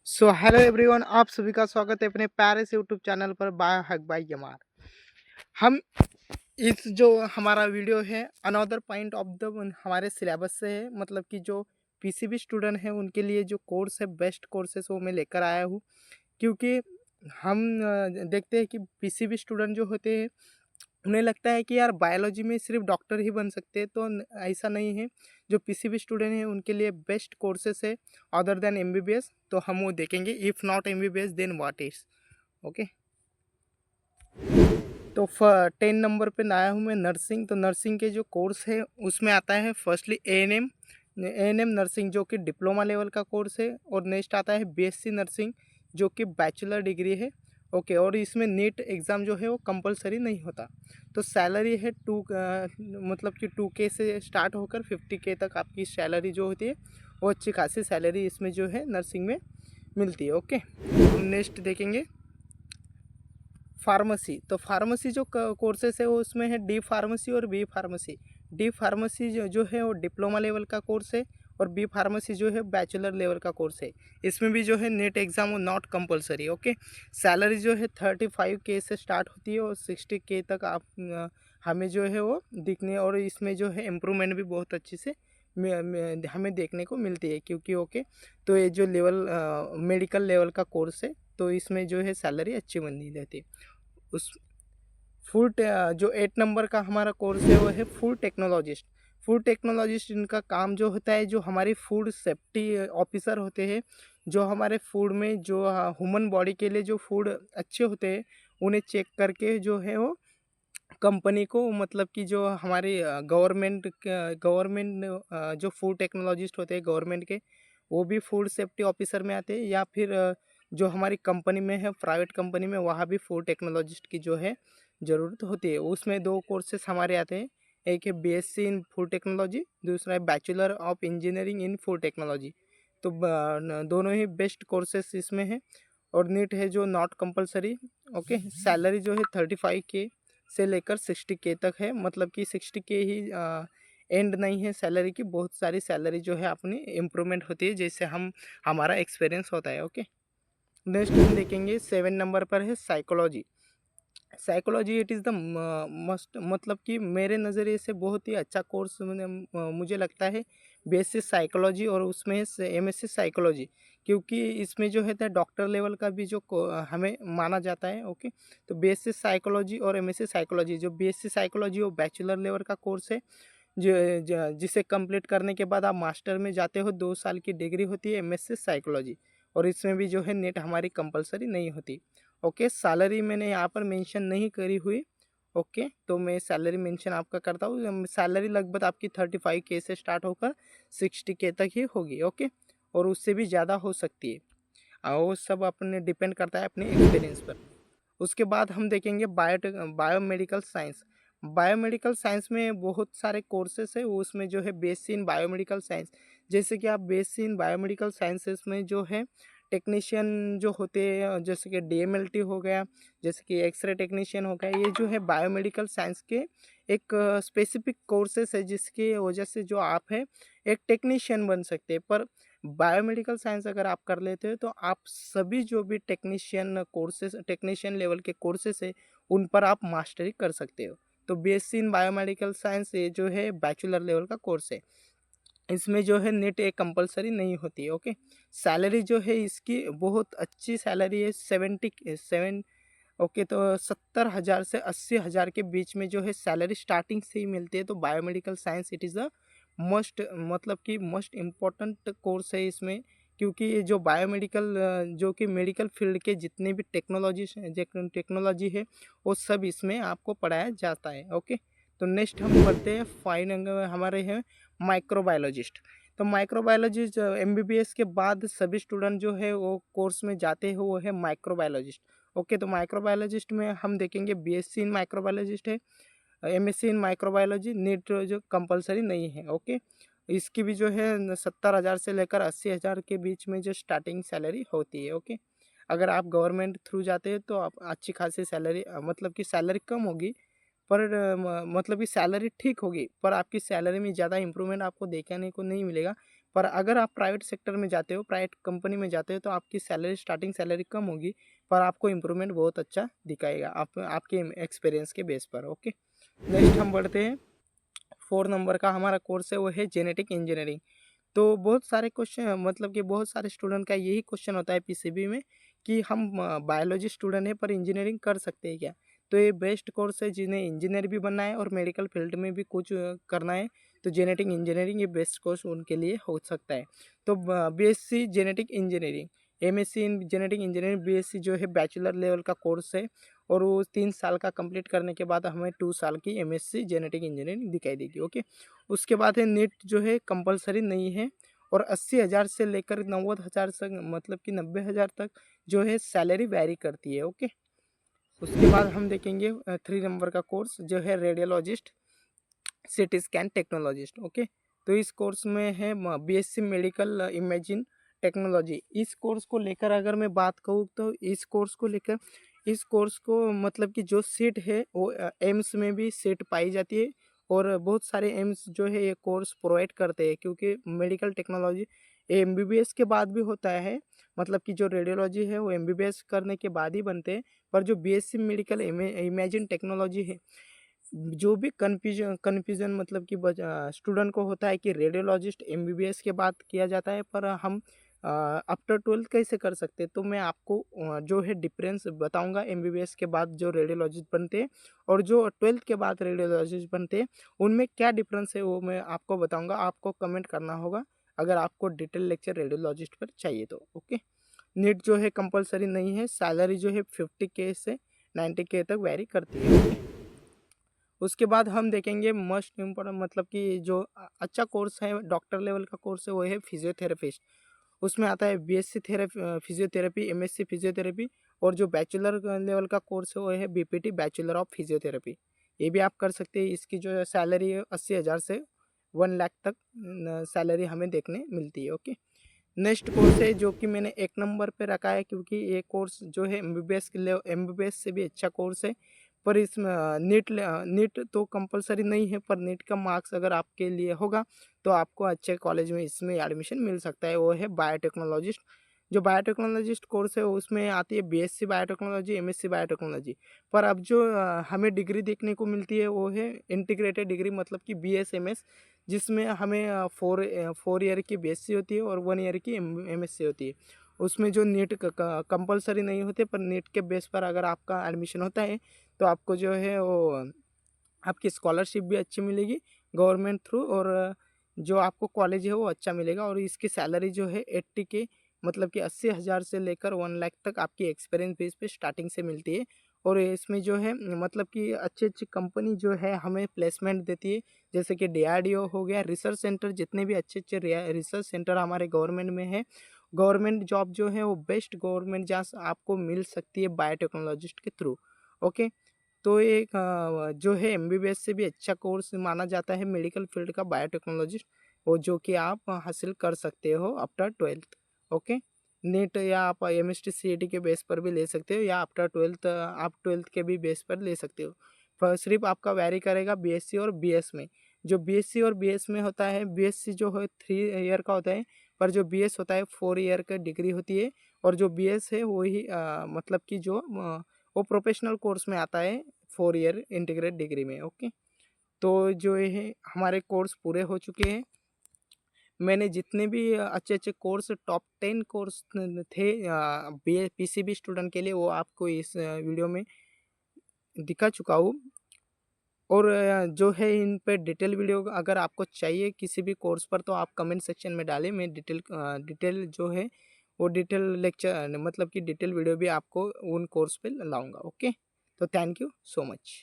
So hello everyone, आप सभी का स्वागत है अपने प्यारे से यूट्यूब चैनल पर बाय हक बाय यमार। हम इस जो हमारा वीडियो है अनदर पॉइंट ऑफ द हमारे सिलेबस से है, मतलब कि जो पीसीबी स्टूडेंट हैं उनके लिए जो कोर्स है बेस्ट कोर्सेस वो मैं लेकर आया हूँ। क्योंकि हम देखते हैं कि पीसीबी स्टूडेंट जो होते हैं उन्हें लगता है कि यार बायोलॉजी में सिर्फ डॉक्टर ही बन सकते हैं, तो ऐसा नहीं है। जो पीसीबी स्टूडेंट हैं उनके लिए बेस्ट कोर्सेस है अदर देन एमबीबीएस, तो हम वो देखेंगे। If not MBBS then what is okay. तो 10 नंबर पे आया हूँ मैं नर्सिंग। तो नर्सिंग के जो कोर्स है उसमें आता है फर्स्टली एएनएम नर्सिंग जो कि डिप्लोमा लेवल का कोर्स है, और नेक्स्ट आता है बीएससी नर्सिंग जो कि बैचलर डिग्री है। ओके, और इसमें नीट एग्ज़ाम जो है वो कंपलसरी नहीं होता। तो सैलरी है मतलब कि 2K से स्टार्ट होकर 50K तक आपकी सैलरी जो होती है वो अच्छी खासी सैलरी इसमें जो है नर्सिंग में मिलती है। ओके, हम नेक्स्ट देखेंगे फार्मेसी। तो फार्मेसी जो कोर्सेस है वो उसमें है डी फार्मेसी और बी फार्मेसी। डी फार्मेसी जो है वो डिप्लोमा लेवल का कोर्स है, और बी फार्मेसी जो है बैचलर लेवल का कोर्स है। इसमें भी जो है नेट एग्ज़ाम वो नॉट कंपलसरी। ओके, सैलरी जो है 35K से स्टार्ट होती है और 60K तक आप हमें जो है वो दिखने, और इसमें जो है इम्प्रूवमेंट भी बहुत अच्छी से हमें देखने को मिलती है। क्योंकि ओके, तो ये जो लेवल मेडिकल लेवल का कोर्स है तो इसमें जो है सैलरी अच्छी बनी रहती है। उस जो 8 नंबर का हमारा कोर्स है वो है फूड टेक्नोलॉजिस्ट। फूड टेक्नोलॉजिस्ट इनका काम जो होता है, जो हमारी फूड सेफ्टी ऑफिसर होते हैं, जो हमारे फूड में जो ह्यूमन बॉडी के लिए जो फूड अच्छे होते हैं उन्हें चेक करके जो है वो कंपनी को, मतलब कि जो हमारी गवर्नमेंट जो फूड टेक्नोलॉजिस्ट होते हैं गवर्नमेंट के, वो भी फूड सेफ्टी ऑफिसर में आते हैं, या फिर जो हमारी कंपनी में है प्राइवेट कंपनी में वहाँ भी फूड टेक्नोलॉजिस्ट की जो है ज़रूरत होती है। उसमें दो कोर्सेस हमारे आते हैं, एक है बीएससी इन फूड टेक्नोलॉजी, दूसरा है bachelor of engineering in food technology. तो दोनों ही बेस्ट कोर्सेस इसमें है, और नीट है जो नॉट कंपलसरी। ओके, सैलरी जो है 35K से लेकर 60K तक है, मतलब कि 60K ही एंड नहीं है सैलरी की, बहुत सारी सैलरी जो है अपनी इम्प्रूवमेंट होती है जैसे हमारा एक्सपीरियंस होता है। ओके, नेक्स्ट हम देखेंगे 7 नंबर पर है psychology. Psychology it is the must, मतलब कि मेरे नज़रिए से बहुत ही अच्छा कोर्स मुझे लगता है बीएससी साइकोलॉजी, और उसमें एमएससी साइकोलॉजी। क्योंकि इसमें जो है डॉक्टर लेवल का भी जो हमें माना जाता है। ओके, तो बीएससी साइकोलॉजी और एमएससी साइकोलॉजी, जो बीएससी साइकोलॉजी वो बैचलर लेवल का कोर्स है, जिसे कंप्लीट करने के बाद आप मास्टर में जाते हो, 2 साल की डिग्री होती है एमएससी साइकोलॉजी, और इसमें भी जो है नेट हमारी कंपलसरी नहीं होती। ओके, सैलरी मैंने यहाँ पर मेंशन नहीं करी हुई। ओके, तो मैं सैलरी मेंशन आपका करता हूँ। सैलरी लगभग आपकी 35K से स्टार्ट होकर 60K तक ही होगी। ओके, और उससे भी ज़्यादा हो सकती है, वो सब अपने डिपेंड करता है अपने एक्सपीरियंस पर। उसके बाद हम देखेंगे बायोमेडिकल साइंस। बायोमेडिकल साइंस में बहुत सारे कोर्सेस है, उसमें जो है बीएससी इन बायोमेडिकल साइंस। जैसे कि आप बीएससी इन बायोमेडिकल साइंसेस में जो है टेक्नीशियन जो होते हैं, जैसे कि डीएमएलटी हो गया, जैसे कि एक्सरे टेक्नीशियन हो गया, ये जो है बायोमेडिकल साइंस के एक स्पेसिफिक कोर्सेस है, जिसकी वजह से जो आप है एक टेक्नीशियन बन सकते हैं। पर बायोमेडिकल साइंस अगर आप कर लेते हो तो आप सभी जो भी टेक्नीशियन लेवल के कोर्सेस है उन पर आप मास्टरी कर सकते हो। तो बीएससी इन बायोमेडिकल साइंस ये जो है बैचलर लेवल का कोर्स है, इसमें जो है नेट एक कंपलसरी नहीं होती है। ओके, सैलरी जो है इसकी बहुत अच्छी सैलरी है, 77। ओके, तो 70,000 से 80,000 के बीच में जो है सैलरी स्टार्टिंग से ही मिलती है। तो biomedical science it is the most, मतलब कि मोस्ट इम्पॉर्टेंट कोर्स है इसमें। क्योंकि ये जो बायोमेडिकल जो कि मेडिकल फील्ड के जितने भी टेक्नोलॉजी है वो सब इसमें आपको पढ़ाया जाता है। ओके, तो नेक्स्ट हम बढ़ते हैं 5 नंबर हमारे हैं माइक्रोबायोलॉजिस्ट। तो माइक्रोबायोलॉजिस्ट एमबीबीएस के बाद सभी स्टूडेंट जो है वो कोर्स में जाते हैं, वो है माइक्रोबायोलॉजिस्ट। ओके, तो माइक्रोबायोलॉजिस्ट में हम देखेंगे बीएससी इन माइक्रोबायोलॉजिस्ट है, एमएससी इन माइक्रोबायोलॉजी, नीट जो कंपलसरी नहीं है। ओके, इसकी भी जो है 70,000 से लेकर 80,000 के बीच में जो स्टार्टिंग सैलरी होती है। ओके, अगर आप गवर्नमेंट थ्रू जाते हैं तो आप अच्छी खासी सैलरी, मतलब कि सैलरी कम होगी, पर मतलब कि सैलरी ठीक होगी, पर आपकी सैलरी में ज़्यादा इंप्रूवमेंट आपको देखने को नहीं मिलेगा। पर अगर आप प्राइवेट सेक्टर में जाते हो, प्राइवेट कंपनी में जाते हो, तो आपकी सैलरी स्टार्टिंग सैलरी कम होगी, पर आपको इम्प्रूवमेंट बहुत अच्छा दिखाएगा आपके एक्सपीरियंस के बेस पर। ओके, नेक्स्ट हम बढ़ते हैं। 4 नंबर का हमारा कोर्स है वो है जेनेटिक इंजीनियरिंग। तो बहुत सारे क्वेश्चन, मतलब कि बहुत सारे स्टूडेंट का यही क्वेश्चन होता है पीसीबी में कि हम बायोलॉजी स्टूडेंट हैं पर इंजीनियरिंग कर सकते हैं क्या। तो ये बेस्ट कोर्स है, जिन्हें इंजीनियर भी बनना है और मेडिकल फील्ड में भी कुछ करना है, तो जेनेटिक इंजीनियरिंग ये बेस्ट कोर्स उनके लिए हो सकता है। तो BSc genetic engineering, MSc in genetic engineering, BSc जो है बैचलर लेवल का कोर्स है, और वो 3 साल का कंप्लीट करने के बाद हमें 2 साल की एमएससी जेनेटिक इंजीनियरिंग दिखाई देगी। ओके, उसके बाद है नीट जो है कंपलसरी नहीं है, और 80,000 से लेकर 90,000 तक, मतलब कि 90,000 तक जो है सैलरी वैरी करती है। ओके, उसके बाद हम देखेंगे 3 नंबर का कोर्स जो है radiologist CT scan technologist. Okay, तो इस कोर्स में है बीएससी मेडिकल इमेजिंग टेक्नोलॉजी। इस कोर्स को लेकर अगर मैं बात कहूँ तो इस कोर्स को मतलब कि जो सीट है वो एम्स में भी सीट पाई जाती है, और बहुत सारे एम्स जो है ये कोर्स प्रोवाइड करते हैं, क्योंकि मेडिकल टेक्नोलॉजी एमबीबीएस के बाद भी होता है। मतलब कि जो रेडियोलॉजी है वो एमबीबीएस करने के बाद ही बनते हैं, पर जो बीएससी मेडिकल इमेजिंग टेक्नोलॉजी है, जो भी कन्फ्यूजन मतलब कि स्टूडेंट को होता है कि रेडियोलॉजिस्ट एमबीबीएस के बाद किया जाता है, पर हम आफ्टर 12th कैसे कर सकते हैं। तो मैं आपको जो है डिफरेंस बताऊंगा एमबीबीएस के बाद जो रेडियोलॉजिस्ट बनते हैं और जो 12th के बाद रेडियोलॉजिस्ट बनते हैं, उनमें क्या डिफरेंस है वो मैं आपको बताऊंगा। आपको कमेंट करना होगा अगर आपको डिटेल लेक्चर रेडियोलॉजिस्ट पर चाहिए तो। ओके, नीट जो है कंपलसरी नहीं है, सैलरी जो है 50K से 90K तक वेरी करती है। उसके बाद हम देखेंगे मोस्ट इम्पोर्टेंट, मतलब कि जो अच्छा कोर्स है, डॉक्टर लेवल का कोर्स है, वो है फिजियोथेरेपिस्ट। उसमें आता है BSc therapy physiotherapy, MSc physiotherapy, और जो बैचलर लेवल का कोर्स है वो है बीपीटी बैचलर ऑफ फिजियोथेरेपी। ये भी आप कर सकते हैं। इसकी जो सैलरी है 80,000 से 1 लाख तक सैलरी हमें देखने मिलती है। ओके, नेक्स्ट कोर्स है जो कि मैंने 1 नंबर पे रखा है, क्योंकि ये कोर्स जो है एमबीबीएस से भी अच्छा कोर्स है, पर इसमें नीट तो कंपलसरी नहीं है, पर नीट का मार्क्स अगर आपके लिए होगा तो आपको अच्छे कॉलेज में इसमें एडमिशन मिल सकता है। वो है बायोटेक्नोलॉजिस्ट। जो बायोटेक्नोलॉजिस्ट कोर्स है उसमें आती है बीएससी बायोटेक्नोलॉजी, एमएससी बायोटेक्नोलॉजी। पर अब जो हमें डिग्री देखने को मिलती है वो है इंटीग्रेटेड डिग्री, मतलब कि बीएसएमएस, जिसमें हमें 4 ईयर की बीएससी होती है और 1 ईयर की एमएससी होती है। उसमें जो नीट कंपलसरी नहीं होते, पर नीट के बेस पर अगर आपका एडमिशन होता है तो आपको जो है वो आपकी स्कॉलरशिप भी अच्छी मिलेगी गवर्नमेंट थ्रू, और जो आपको कॉलेज है वो अच्छा मिलेगा। और इसकी सैलरी जो है 80K, मतलब कि 80,000 से लेकर 1 लाख तक आपकी एक्सपीरियंस बेस पे स्टार्टिंग से मिलती है। और इसमें जो है मतलब कि अच्छी अच्छी कंपनी जो है हमें प्लेसमेंट देती है, जैसे कि डीआरडीओ हो गया, रिसर्च सेंटर, जितने भी अच्छे अच्छे रिसर्च सेंटर हमारे गवर्नमेंट में है। गवर्नमेंट जॉब जो है वो बेस्ट गवर्नमेंट जहाँ से आपको मिल सकती है बायोटेक्नोलॉजिस्ट के थ्रू। ओके, तो एक जो है एमबीबीएस से भी अच्छा कोर्स माना जाता है मेडिकल फील्ड का बायोटेक्नोलॉजिस्ट, वो जो कि आप हासिल कर सकते हो आफ्टर 12th। ओके, नीट या आप एमएसटी सीईटी के बेस पर भी ले सकते हो, या आफ्टर 12th आप 12th के भी बेस पर ले सकते हो। पर सिर्फ आपका वैरी करेगा बीएससी और बीएस में। जो बीएससी और बीएस में होता है, बीएससी जो है 3 ईयर का होता है, पर जो बीएस होता है 4 ईयर का डिग्री होती है। और जो बीएस है वही मतलब कि जो वो प्रोफेशनल कोर्स में आता है 4 ईयर इंटीग्रेट डिग्री में। ओके, तो जो ये है हमारे कोर्स पूरे हो चुके हैं। मैंने जितने भी अच्छे अच्छे कोर्स, टॉप 10 कोर्स थे बी पीसीबी स्टूडेंट के लिए, वो आपको इस वीडियो में दिखा चुका हूँ। और जो है इन पे डिटेल वीडियो अगर आपको चाहिए किसी भी कोर्स पर, तो आप कमेंट सेक्शन में डालें। मैं डिटेल जो है वो डिटेल लेक्चर, मतलब कि डिटेल वीडियो भी आपको उन कोर्स पे लाऊंगा। ओके, तो थैंक यू सो मच।